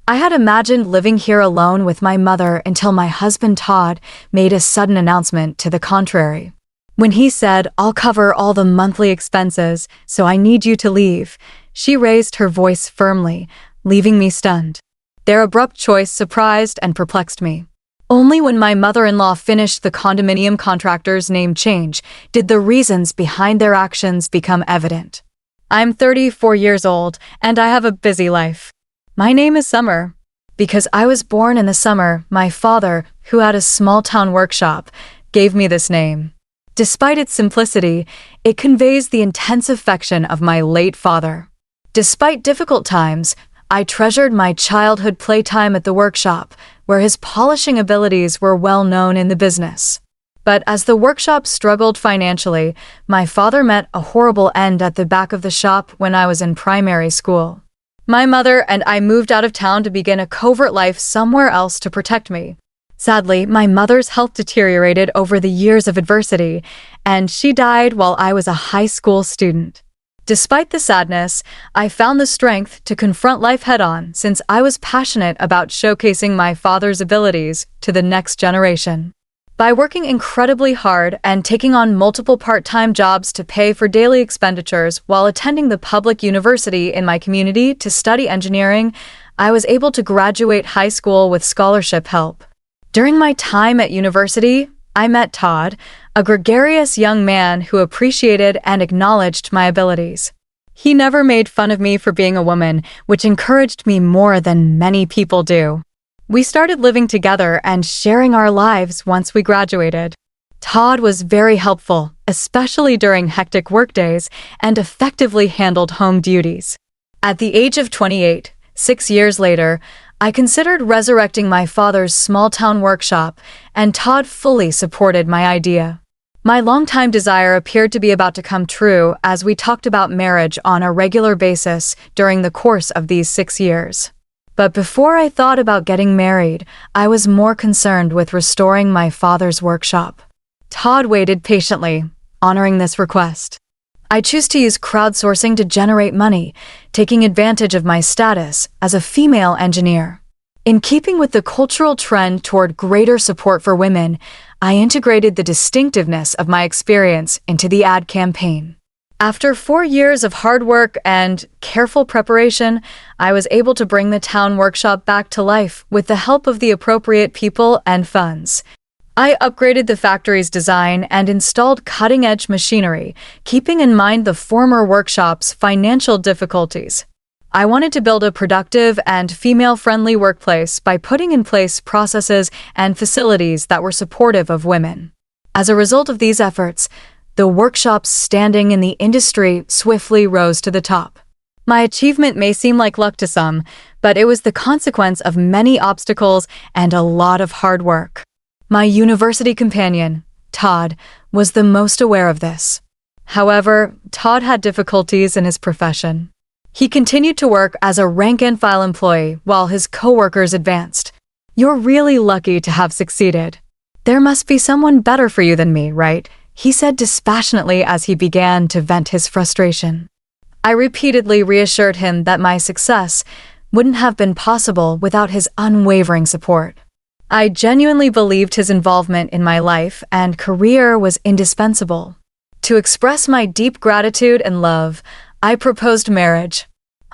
I had imagined living here alone with my mother until my husband Todd made a sudden announcement to the contrary. When he said, "I'll cover all the monthly expenses, so I need you to leave," she raised her voice firmly, leaving me stunned. Their abrupt choice surprised and perplexed me. Only when my mother-in-law finished the condominium contractor's name change did the reasons behind their actions become evident. I'm 34 years old, and I have a busy life. My name is Summer. Because I was born in the summer, my father, who had a small-town workshop, gave me this name. Despite its simplicity, it conveys the intense affection of my late father. Despite difficult times, I treasured my childhood playtime at the workshop, where his polishing abilities were well known in the business. But as the workshop struggled financially, my father met a horrible end at the back of the shop when I was in primary school. My mother and I moved out of town to begin a covert life somewhere else to protect me. Sadly, my mother's health deteriorated over the years of adversity, and she died while I was a high school student. Despite the sadness, I found the strength to confront life head-on since I was passionate about showcasing my father's abilities to the next generation. By working incredibly hard and taking on multiple part-time jobs to pay for daily expenditures while attending the public university in my community to study engineering, I was able to graduate high school with scholarship help. During my time at university, I met Todd, a gregarious young man who appreciated and acknowledged my abilities. He never made fun of me for being a woman, which encouraged me more than many people do. We started living together and sharing our lives once we graduated. Todd was very helpful, especially during hectic workdays, and effectively handled home duties. At the age of 28, 6 years later, I considered resurrecting my father's small-town workshop, and Todd fully supported my idea. My longtime desire appeared to be about to come true as we talked about marriage on a regular basis during the course of these 6 years. But before I thought about getting married, I was more concerned with restoring my father's workshop. Todd waited patiently, honoring this request. I choose to use crowdsourcing to generate money, taking advantage of my status as a female engineer. In keeping with the cultural trend toward greater support for women, I integrated the distinctiveness of my experience into the ad campaign. After 4 years of hard work and careful preparation, I was able to bring the town workshop back to life with the help of the appropriate people and funds. I upgraded the factory's design and installed cutting-edge machinery, keeping in mind the former workshop's financial difficulties. I wanted to build a productive and female-friendly workplace by putting in place processes and facilities that were supportive of women. As a result of these efforts, the workshop's standing in the industry swiftly rose to the top. My achievement may seem like luck to some, but it was the consequence of many obstacles and a lot of hard work. My university companion, Todd, was the most aware of this. However, Todd had difficulties in his profession. He continued to work as a rank-and-file employee while his coworkers advanced. "You're really lucky to have succeeded. There must be someone better for you than me, right?" he said dispassionately as he began to vent his frustration. I repeatedly reassured him that my success wouldn't have been possible without his unwavering support. I genuinely believed his involvement in my life and career was indispensable. To express my deep gratitude and love, I proposed marriage.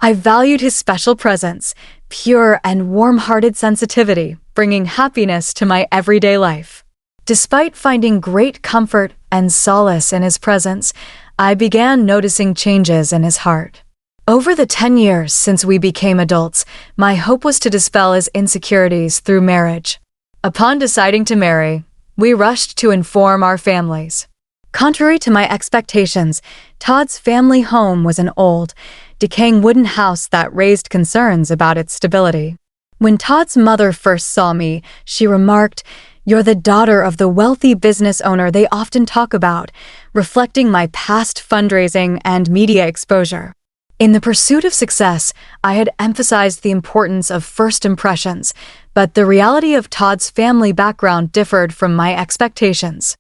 I valued his special presence, pure and warm-hearted sensitivity, bringing happiness to my everyday life. Despite finding great comfort and solace in his presence, I began noticing changes in his heart. Over the 10 years since we became adults, my hope was to dispel his insecurities through marriage. Upon deciding to marry, we rushed to inform our families. Contrary to my expectations, Todd's family home was an old, decaying wooden house that raised concerns about its stability. When Todd's mother first saw me, she remarked, "You're the daughter of the wealthy business owner they often talk about," reflecting my past fundraising and media exposure. In the pursuit of success, I had emphasized the importance of first impressions, but the reality of Todd's family background differed from my expectations.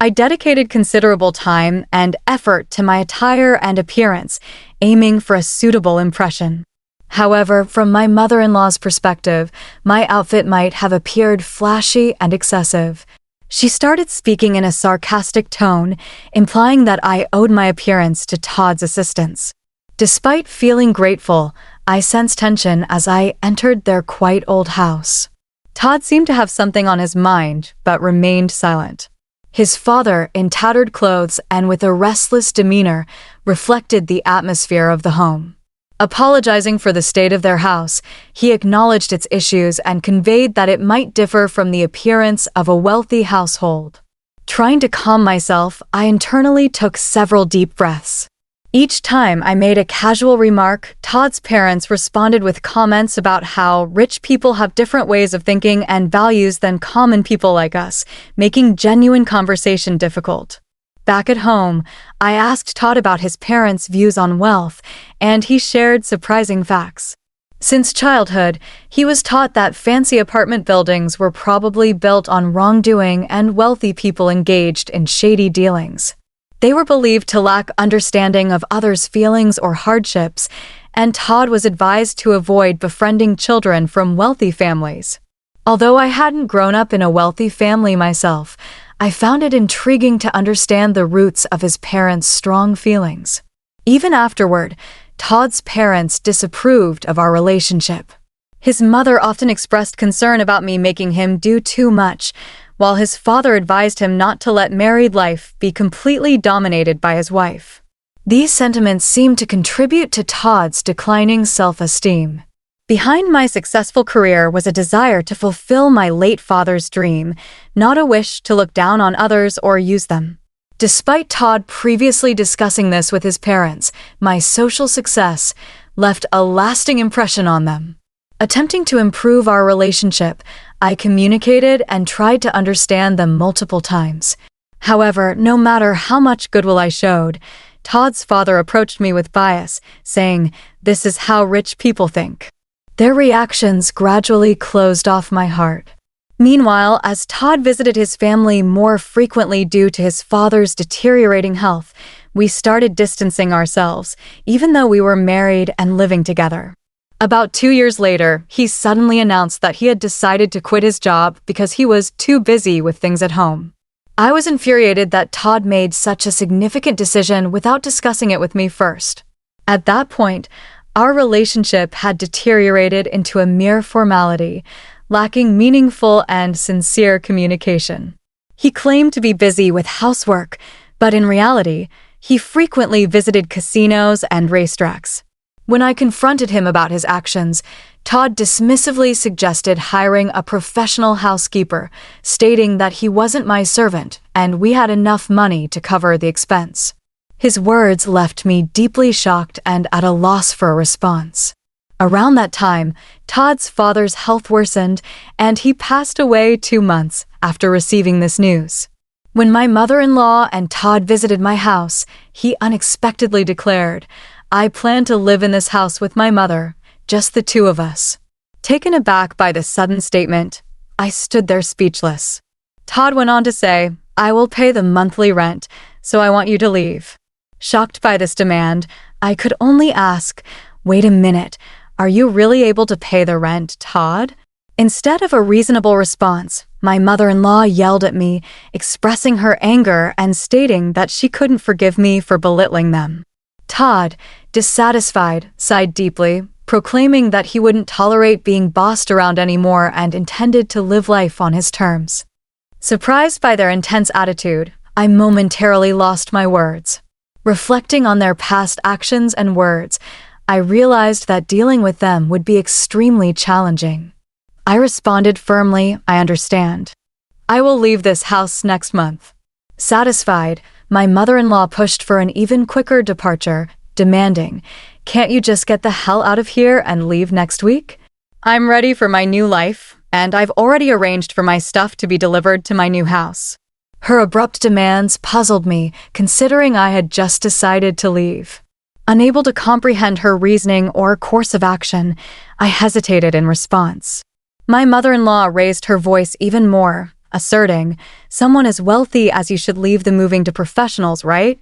I dedicated considerable time and effort to my attire and appearance, aiming for a suitable impression. However, from my mother-in-law's perspective, my outfit might have appeared flashy and excessive. She started speaking in a sarcastic tone, implying that I owed my appearance to Todd's assistance. Despite feeling grateful, I sensed tension as I entered their quite old house. Todd seemed to have something on his mind, but remained silent. His father, in tattered clothes and with a restless demeanor, reflected the atmosphere of the home. Apologizing for the state of their house, he acknowledged its issues and conveyed that it might differ from the appearance of a wealthy household. Trying to calm myself, I internally took several deep breaths. Each time I made a casual remark, Todd's parents responded with comments about how rich people have different ways of thinking and values than common people like us, making genuine conversation difficult. Back at home, I asked Todd about his parents' views on wealth, and he shared surprising facts. Since childhood, he was taught that fancy apartment buildings were probably built on wrongdoing and wealthy people engaged in shady dealings. They were believed to lack understanding of others' feelings or hardships, and Todd was advised to avoid befriending children from wealthy families. Although I hadn't grown up in a wealthy family myself, I found it intriguing to understand the roots of his parents' strong feelings. Even afterward, Todd's parents disapproved of our relationship. His mother often expressed concern about me making him do too much, while his father advised him not to let married life be completely dominated by his wife. These sentiments seemed to contribute to Todd's declining self-esteem. Behind my successful career was a desire to fulfill my late father's dream, not a wish to look down on others or use them. Despite Todd previously discussing this with his parents, my social success left a lasting impression on them. Attempting to improve our relationship, I communicated and tried to understand them multiple times. However, no matter how much goodwill I showed, Todd's father approached me with bias, saying, "This is how rich people think." Their reactions gradually closed off my heart. Meanwhile, as Todd visited his family more frequently due to his father's deteriorating health, we started distancing ourselves, even though we were married and living together. About 2 years later, he suddenly announced that he had decided to quit his job because he was too busy with things at home. I was infuriated that Todd made such a significant decision without discussing it with me first. At that point, our relationship had deteriorated into a mere formality, lacking meaningful and sincere communication. He claimed to be busy with housework, but in reality, he frequently visited casinos and racetracks. When I confronted him about his actions, Todd dismissively suggested hiring a professional housekeeper, stating that he wasn't my servant and we had enough money to cover the expense. His words left me deeply shocked and at a loss for a response. Around that time, Todd's father's health worsened, and he passed away 2 months after receiving this news. When my mother-in-law and Todd visited my house, he unexpectedly declared, "I plan to live in this house with my mother, just the two of us." Taken aback by this sudden statement, I stood there speechless. Todd went on to say, "I will pay the monthly rent, so I want you to leave." Shocked by this demand, I could only ask, "Wait a minute, are you really able to pay the rent, Todd?" Instead of a reasonable response, my mother-in-law yelled at me, expressing her anger and stating that she couldn't forgive me for belittling them. Todd, dissatisfied, sighed deeply, proclaiming that he wouldn't tolerate being bossed around anymore and intended to live life on his terms. Surprised by their intense attitude, I momentarily lost my words. Reflecting on their past actions and words, I realized that dealing with them would be extremely challenging. I responded firmly, "I understand. I will leave this house next month." Satisfied, my mother-in-law pushed for an even quicker departure, demanding, "Can't you just get the hell out of here and leave next week? I'm ready for my new life, and I've already arranged for my stuff to be delivered to my new house." Her abrupt demands puzzled me, considering I had just decided to leave. Unable to comprehend her reasoning or course of action, I hesitated in response. My mother-in-law raised her voice even more, asserting, "Someone as wealthy as you should leave the moving to professionals, right?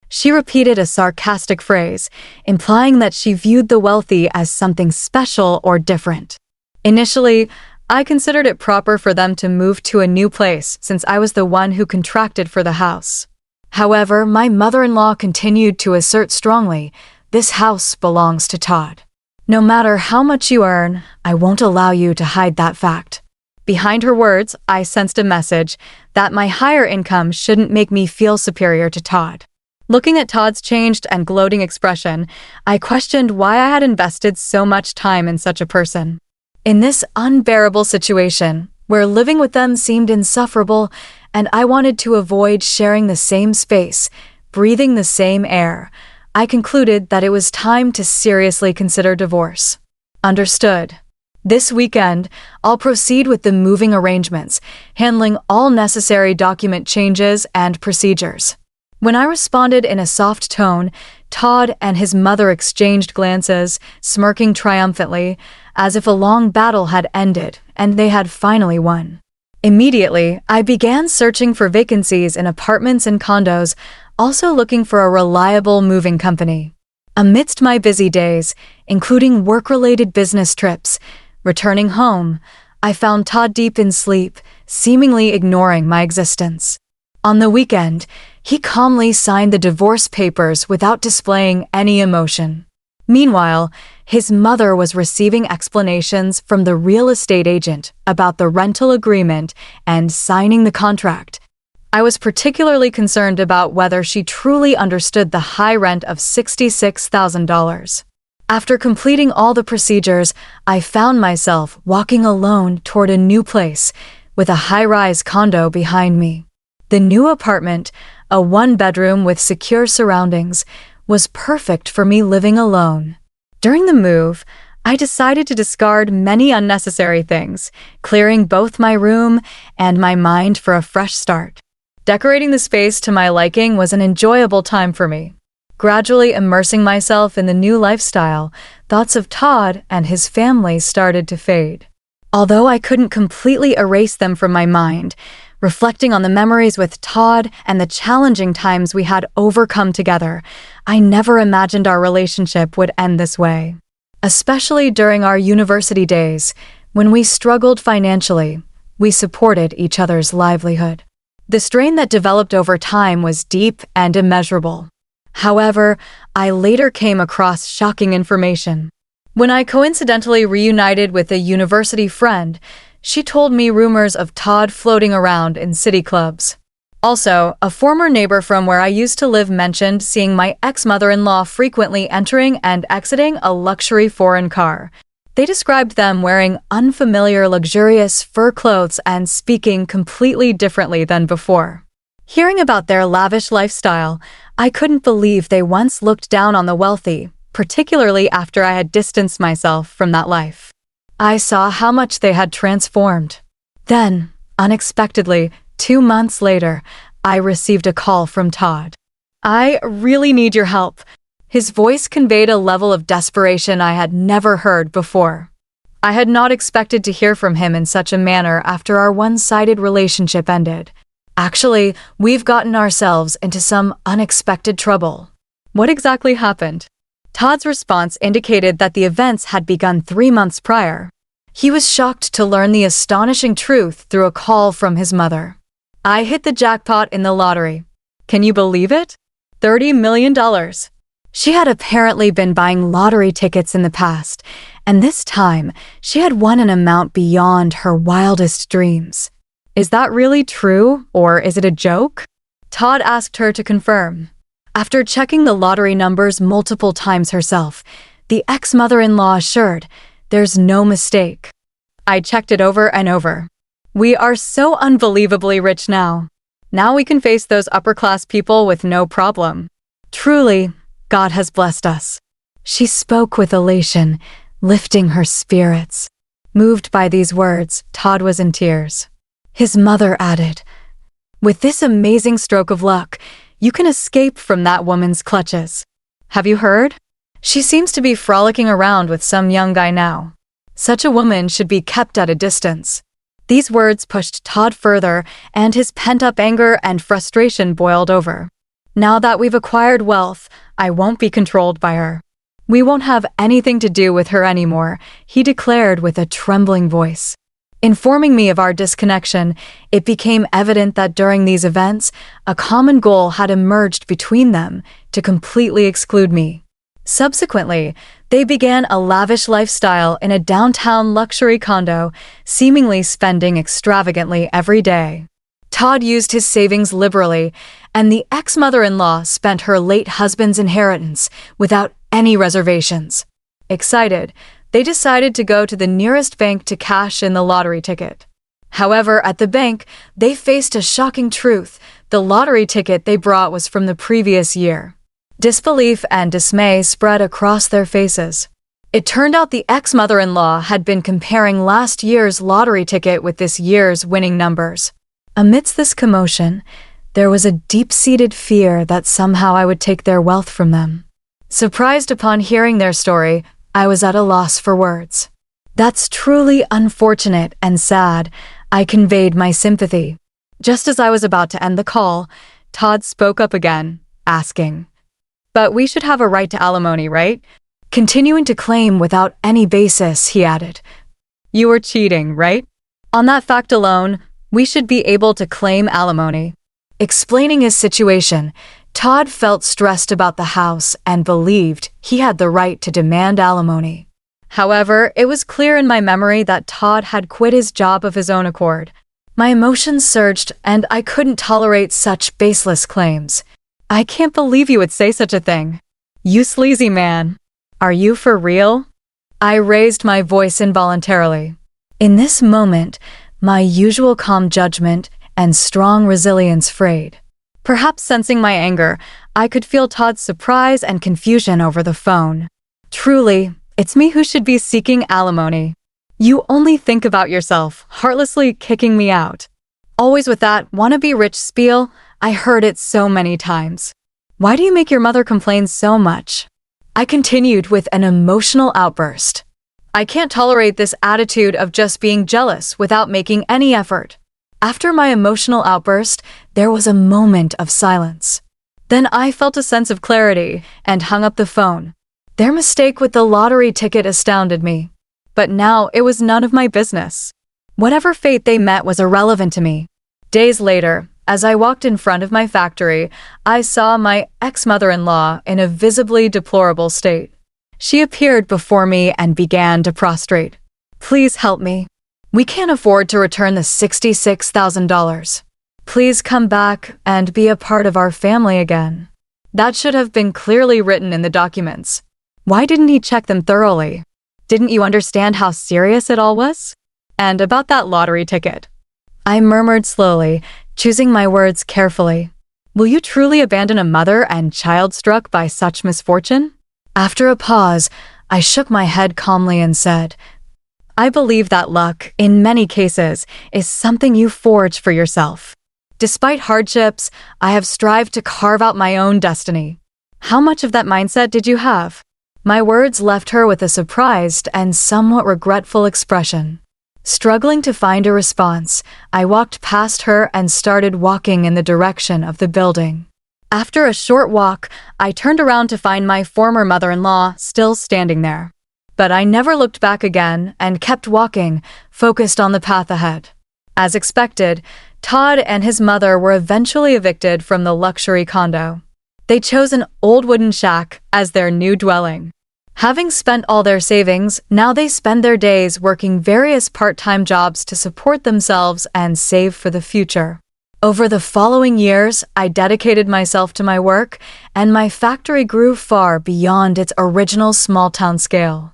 She repeated a sarcastic phrase, implying that she viewed the wealthy as something special or different. Initially, I considered it proper for them to move to a new place since I was the one who contracted for the house. However, my mother-in-law continued to assert strongly, "This house belongs to Todd. No matter how much you earn, I won't allow you to hide that fact." Behind her words, I sensed a message that my higher income shouldn't make me feel superior to Todd. Looking at Todd's changed and gloating expression, I questioned why I had invested so much time in such a person. In this unbearable situation, where living with them seemed insufferable and I wanted to avoid sharing the same space, breathing the same air, I concluded that it was time to seriously consider divorce. Understood. This weekend, I'll proceed with the moving arrangements, handling all necessary document changes and procedures. When I responded in a soft tone, Todd and his mother exchanged glances, smirking triumphantly, as if a long battle had ended and they had finally won. Immediately, I began searching for vacancies in apartments and condos, also looking for a reliable moving company. Amidst my busy days, including work-related business trips, returning home, I found Todd deep in sleep, seemingly ignoring my existence. On the weekend, he calmly signed the divorce papers without displaying any emotion. Meanwhile, his mother was receiving explanations from the real estate agent about the rental agreement and signing the contract. I was particularly concerned about whether she truly understood the high rent of $66,000. After completing all the procedures, I found myself walking alone toward a new place, with a high-rise condo behind me. The new apartment, a one-bedroom with secure surroundings, was perfect for me living alone. During the move, I decided to discard many unnecessary things, clearing both my room and my mind for a fresh start. Decorating the space to my liking was an enjoyable time for me. Gradually immersing myself in the new lifestyle, thoughts of Todd and his family started to fade. Although I couldn't completely erase them from my mind, reflecting on the memories with Todd and the challenging times we had overcome together, I never imagined our relationship would end this way. Especially during our university days, when we struggled financially, we supported each other's livelihood. The strain that developed over time was deep and immeasurable. However, I later came across shocking information. When I coincidentally reunited with a university friend, she told me rumors of Todd floating around in city clubs. Also, a former neighbor from where I used to live mentioned seeing my ex-mother-in-law frequently entering and exiting a luxury foreign car. They described them wearing unfamiliar luxurious fur clothes and speaking completely differently than before. Hearing about their lavish lifestyle, I couldn't believe they once looked down on the wealthy, particularly after I had distanced myself from that life. I saw how much they had transformed. Then, unexpectedly, 2 months later, I received a call from Todd. "I really need your help." His voice conveyed a level of desperation I had never heard before. I had not expected to hear from him in such a manner after our one-sided relationship ended. "Actually, we've gotten ourselves into some unexpected trouble." What exactly happened? Todd's response indicated that the events had begun 3 months prior. He was shocked to learn the astonishing truth through a call from his mother. "I hit the jackpot in the lottery. Can you believe it? $30 million. She had apparently been buying lottery tickets in the past, and this time she had won an amount beyond her wildest dreams. "Is that really true, or is it a joke?" Todd asked her to confirm. After checking the lottery numbers multiple times herself, the ex-mother-in-law assured, "There's no mistake. I checked it over and over. We are so unbelievably rich now. Now we can face those upper-class people with no problem. Truly, God has blessed us." She spoke with elation, lifting her spirits. Moved by these words, Todd was in tears. His mother added, "With this amazing stroke of luck, you can escape from that woman's clutches. Have you heard? She seems to be frolicking around with some young guy now. Such a woman should be kept at a distance." These words pushed Todd further, and his pent-up anger and frustration boiled over. Now that we've acquired wealth, I won't be controlled by her. We won't have anything to do with her anymore, he declared with a trembling voice. Informing me of our disconnection, it became evident that during these events, a common goal had emerged between them to completely exclude me. Subsequently, they began a lavish lifestyle in a downtown luxury condo, seemingly spending extravagantly every day. Todd used his savings liberally, and the ex-mother-in-law spent her late husband's inheritance without any reservations. Excited, they decided to go to the nearest bank to cash in the lottery ticket. However, at the bank, they faced a shocking truth. The lottery ticket they brought was from the previous year. Disbelief and dismay spread across their faces. It turned out the ex-mother-in-law had been comparing last year's lottery ticket with this year's winning numbers. Amidst this commotion, there was a deep-seated fear that somehow I would take their wealth from them. Surprised upon hearing their story, I was at a loss for words. "That's truly unfortunate and sad," I conveyed my sympathy. Just as I was about to end the call, Todd spoke up again, asking, "But we should have a right to alimony, right?" Continuing to claim without any basis, he added, "You were cheating, right? On that fact alone, we should be able to claim alimony." Explaining his situation, Todd felt stressed about the house and believed he had the right to demand alimony. However, it was clear in my memory that Todd had quit his job of his own accord. My emotions surged, and I couldn't tolerate such baseless claims. "I can't believe you would say such a thing. You sleazy man. Are you for real?" I raised my voice involuntarily. In this moment, my usual calm judgment and strong resilience frayed. Perhaps sensing my anger, I could feel Todd's surprise and confusion over the phone. "Truly, it's me who should be seeking alimony. You only think about yourself, heartlessly kicking me out." Always with that wannabe rich spiel, I heard it so many times. "Why do you make your mother complain so much?" I continued with an emotional outburst. "I can't tolerate this attitude of just being jealous without making any effort." After my emotional outburst, there was a moment of silence. Then I felt a sense of clarity and hung up the phone. Their mistake with the lottery ticket astounded me. But now it was none of my business. Whatever fate they met was irrelevant to me. Days later, as I walked in front of my factory, I saw my ex-mother-in-law in a visibly deplorable state. She appeared before me and began to prostrate. "Please help me. We can't afford to return the $66,000. Please come back and be a part of our family again." That should have been clearly written in the documents. Why didn't he check them thoroughly? Didn't you understand how serious it all was? And about that lottery ticket. I murmured slowly, choosing my words carefully. "Will you truly abandon a mother and child struck by such misfortune?" After a pause, I shook my head calmly and said, "I believe that luck, in many cases, is something you forge for yourself. Despite hardships, I have strived to carve out my own destiny." "How much of that mindset did you have?" My words left her with a surprised and somewhat regretful expression. Struggling to find a response, I walked past her and started walking in the direction of the building. After a short walk, I turned around to find my former mother-in-law still standing there. But I never looked back again and kept walking, focused on the path ahead. As expected, Todd and his mother were eventually evicted from the luxury condo. They chose an old wooden shack as their new dwelling. Having spent all their savings, now they spend their days working various part-time jobs to support themselves and save for the future. Over the following years, I dedicated myself to my work, and my factory grew far beyond its original small-town scale.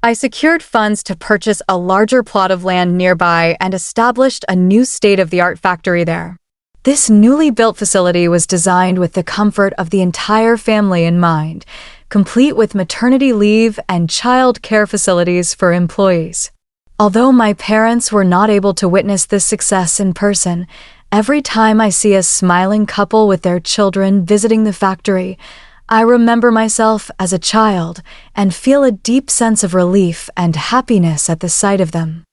I secured funds to purchase a larger plot of land nearby and established a new state-of-the-art factory there. This newly built facility was designed with the comfort of the entire family in mind, complete with maternity leave and child care facilities for employees. Although my parents were not able to witness this success in person, every time I see a smiling couple with their children visiting the factory, I remember myself as a child and feel a deep sense of relief and happiness at the sight of them.